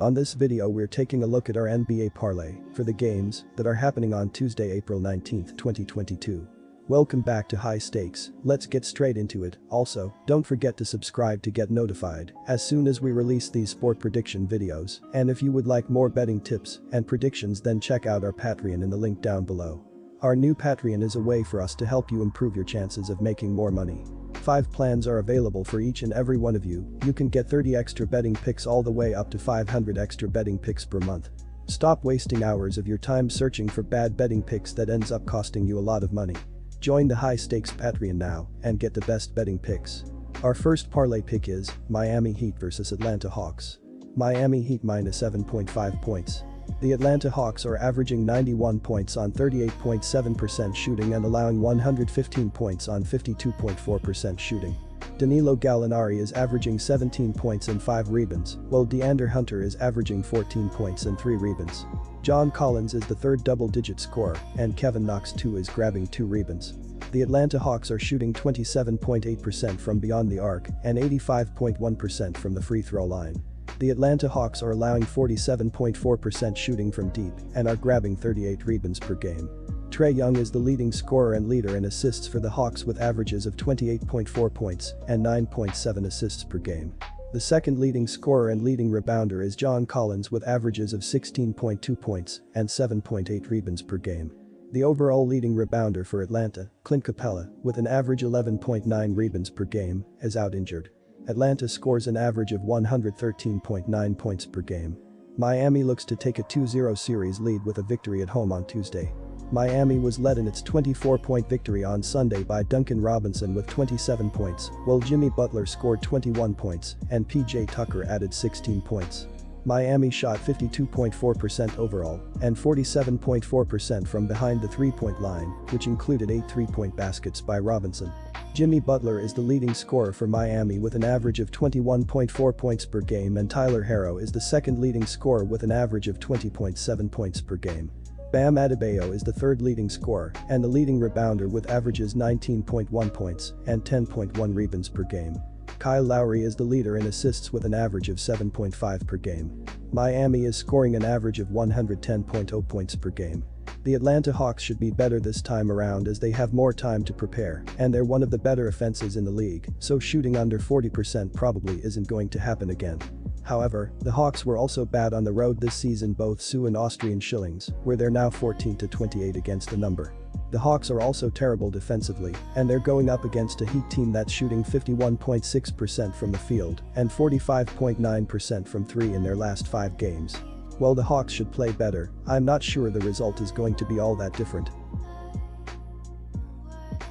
On this video we're taking a look at our NBA parlay for the games that are happening on Tuesday, April 19, 2022. Welcome back to High Stakes, let's get straight into it. Also, don't forget to subscribe to get notified as soon as we release these sport prediction videos, and if you would like more betting tips and predictions, then check out our Patreon in the link down below. Our new Patreon is a way for us to help you improve your chances of making more money. 5 plans are available for each and every one of you. You can get 30 extra betting picks all the way up to 500 extra betting picks per month. Stop wasting hours of your time searching for bad betting picks that ends up costing you a lot of money. Join the High Stakes Patreon now and get the best betting picks. Our first parlay pick is Miami Heat vs Atlanta Hawks. Miami Heat minus 7.5 points. The Atlanta Hawks are averaging 91 points on 38.7% shooting and allowing 115 points on 52.4% shooting. Danilo Gallinari is averaging 17 points and 5 rebounds, while DeAndre Hunter is averaging 14 points and 3 rebounds. John Collins is the third double-digit scorer, and Kevin Knox too is grabbing 2 rebounds. The Atlanta Hawks are shooting 27.8% from beyond the arc and 85.1% from the free throw line. The Atlanta Hawks are allowing 47.4% shooting from deep and are grabbing 38 rebounds per game. Trae Young is the leading scorer and leader in assists for the Hawks with averages of 28.4 points and 9.7 assists per game. The second leading scorer and leading rebounder is John Collins with averages of 16.2 points and 7.8 rebounds per game. The overall leading rebounder for Atlanta, Clint Capella, with an average 11.9 rebounds per game, is out injured. Atlanta scores an average of 113.9 points per game. Miami looks to take a 2-0 series lead with a victory at home on Tuesday. Miami was led in its 24-point victory on Sunday by Duncan Robinson with 27 points, while Jimmy Butler scored 21 points and PJ Tucker added 16 points. Miami shot 52.4% overall and 47.4% from behind the three-point line, which included 8 3-point baskets by Robinson. Jimmy Butler is the leading scorer for Miami with an average of 21.4 points per game, and Tyler Herro is the second leading scorer with an average of 20.7 points per game. Bam Adebayo is the third leading scorer and the leading rebounder with averages 19.1 points and 10.1 rebounds per game. Kyle Lowry is the leader in assists with an average of 7.5 per game. Miami is scoring an average of 110.0 points per game. The Atlanta Hawks should be better this time around as they have more time to prepare and they're one of the better offenses in the league, so shooting under 40% probably isn't going to happen again. However, the Hawks were also bad on the road this season, both Sue and Austrian shillings, where they're now 14-28 against the number. The Hawks are also terrible defensively, and they're going up against a Heat team that's shooting 51.6% from the field and 45.9% from 3 in their last 5 games. While the Hawks should play better, I'm not sure the result is going to be all that different.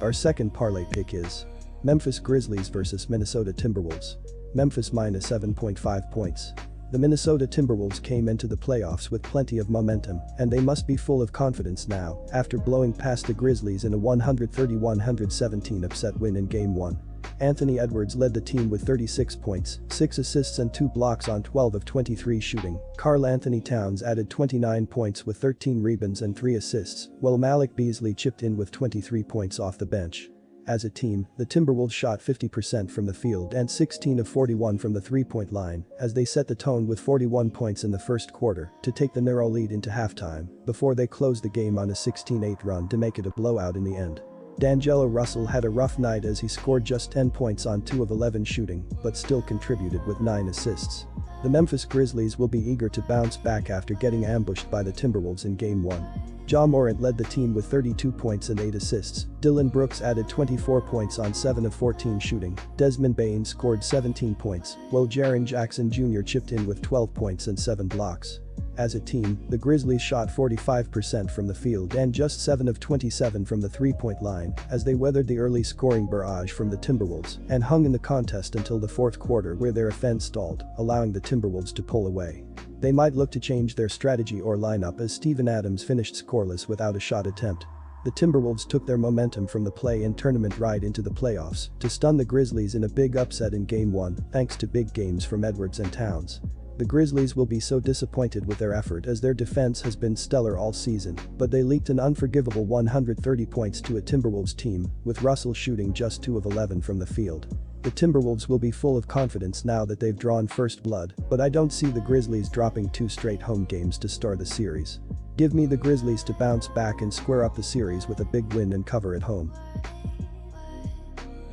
Our second parlay pick is Memphis Grizzlies vs Minnesota Timberwolves. Memphis minus 7.5 points. The Minnesota Timberwolves came into the playoffs with plenty of momentum, and they must be full of confidence now after blowing past the Grizzlies in a 130-117 upset win in Game 1. Anthony Edwards led the team with 36 points, 6 assists and 2 blocks on 12 of 23 shooting. Karl Anthony Towns added 29 points with 13 rebounds and 3 assists, while Malik Beasley chipped in with 23 points off the bench. As a team, the Timberwolves shot 50% from the field and 16 of 41 from the three-point line as they set the tone with 41 points in the first quarter to take the narrow lead into halftime before they closed the game on a 16-8 run to make it a blowout in the end. D'Angelo Russell had a rough night as he scored just 10 points on 2 of 11 shooting but still contributed with 9 assists. The Memphis Grizzlies will be eager to bounce back after getting ambushed by the Timberwolves in Game 1. Ja Morant led the team with 32 points and 8 assists. Dylan Brooks added 24 points on 7 of 14 shooting. Desmond Bane scored 17 points, while Jaren Jackson Jr. chipped in with 12 points and 7 blocks. As a team, the Grizzlies shot 45% from the field and just 7 of 27 from the three-point line as they weathered the early scoring barrage from the Timberwolves and hung in the contest until the fourth quarter, where their offense stalled, allowing the Timberwolves to pull away. They might look to change their strategy or lineup as Steven Adams finished scoreless without a shot attempt. The Timberwolves took their momentum from the play-in tournament right into the playoffs to stun the Grizzlies in a big upset in Game 1 thanks to big games from Edwards and Towns. The Grizzlies will be so disappointed with their effort as their defense has been stellar all season, but they leaked an unforgivable 130 points to a Timberwolves team, with Russell shooting just 2 of 11 from the field. The Timberwolves will be full of confidence now that they've drawn first blood, but I don't see the Grizzlies dropping 2 straight home games to start the series. Give me the Grizzlies to bounce back and square up the series with a big win and cover at home.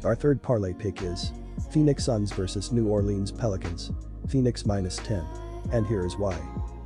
Our third parlay pick is Phoenix Suns vs New Orleans Pelicans. Phoenix -10. And here is why.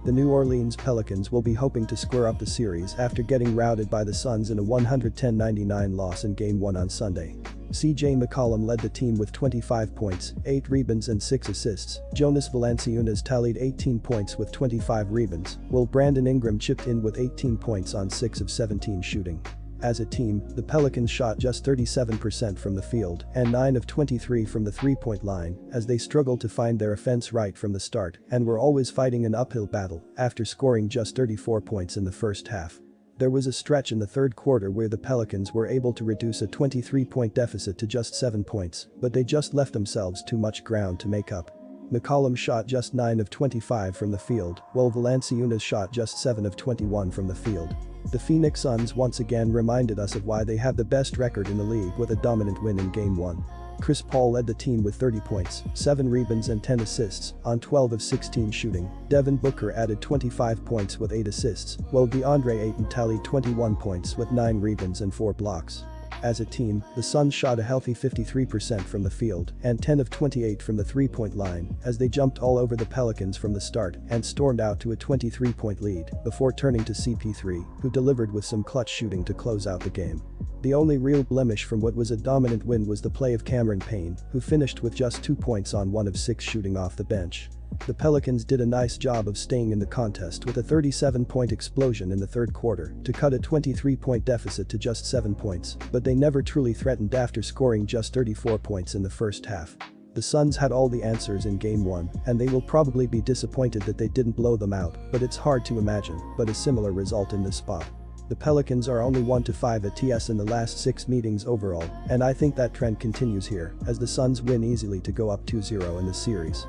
The New Orleans Pelicans will be hoping to square up the series after getting routed by the Suns in a 110-99 loss in Game 1 on Sunday. CJ McCollum led the team with 25 points, 8 rebounds and 6 assists. Jonas Valanciunas tallied 18 points with 25 rebounds, while Brandon Ingram chipped in with 18 points on 6 of 17 shooting. As a team, the Pelicans shot just 37% from the field and 9 of 23 from the three-point line as they struggled to find their offense right from the start and were always fighting an uphill battle after scoring just 34 points in the first half. There was a stretch in the third quarter where the Pelicans were able to reduce a 23-point deficit to just 7 points, but they just left themselves too much ground to make up. McCollum shot just 9 of 25 from the field, while Valanciunas shot just 7 of 21 from the field. The Phoenix Suns once again reminded us of why they have the best record in the league with a dominant win in Game 1. Chris Paul led the team with 30 points, 7 rebounds and 10 assists on 12 of 16 shooting. Devin Booker added 25 points with 8 assists, while DeAndre Ayton tallied 21 points with 9 rebounds and 4 blocks. As a team, the Suns shot a healthy 53% from the field and 10 of 28 from the three-point line as they jumped all over the Pelicans from the start and stormed out to a 23-point lead before turning to CP3, who delivered with some clutch shooting to close out the game. The only real blemish from what was a dominant win was the play of Cameron Payne, who finished with just 2 points on 1 of 6 shooting off the bench. The Pelicans did a nice job of staying in the contest with a 37-point explosion in the third quarter to cut a 23-point deficit to just 7 points, but they never truly threatened after scoring just 34 points in the first half. The Suns had all the answers in Game 1, and they will probably be disappointed that they didn't blow them out, but it's hard to imagine but a similar result in this spot. The Pelicans are only 1-5 at TS in the last 6 meetings overall, and I think that trend continues here as the Suns win easily to go up 2-0 in the series.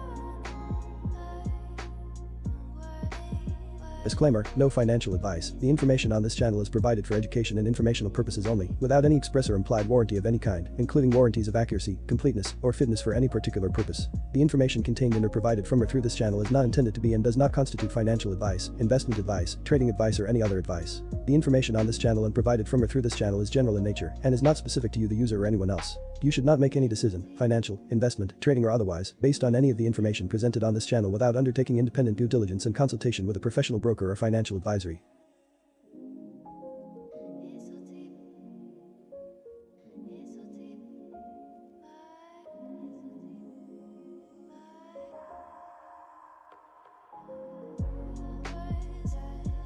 Disclaimer, no financial advice. The information on this channel is provided for education and informational purposes only, without any express or implied warranty of any kind, including warranties of accuracy, completeness, or fitness for any particular purpose. The information contained in or provided from or through this channel is not intended to be and does not constitute financial advice, investment advice, trading advice or any other advice. The information on this channel and provided from or through this channel is general in nature and is not specific to you the user or anyone else. You should not make any decision, financial, investment, trading or otherwise, based on any of the information presented on this channel without undertaking independent due diligence and consultation with a professional broker or financial advisory.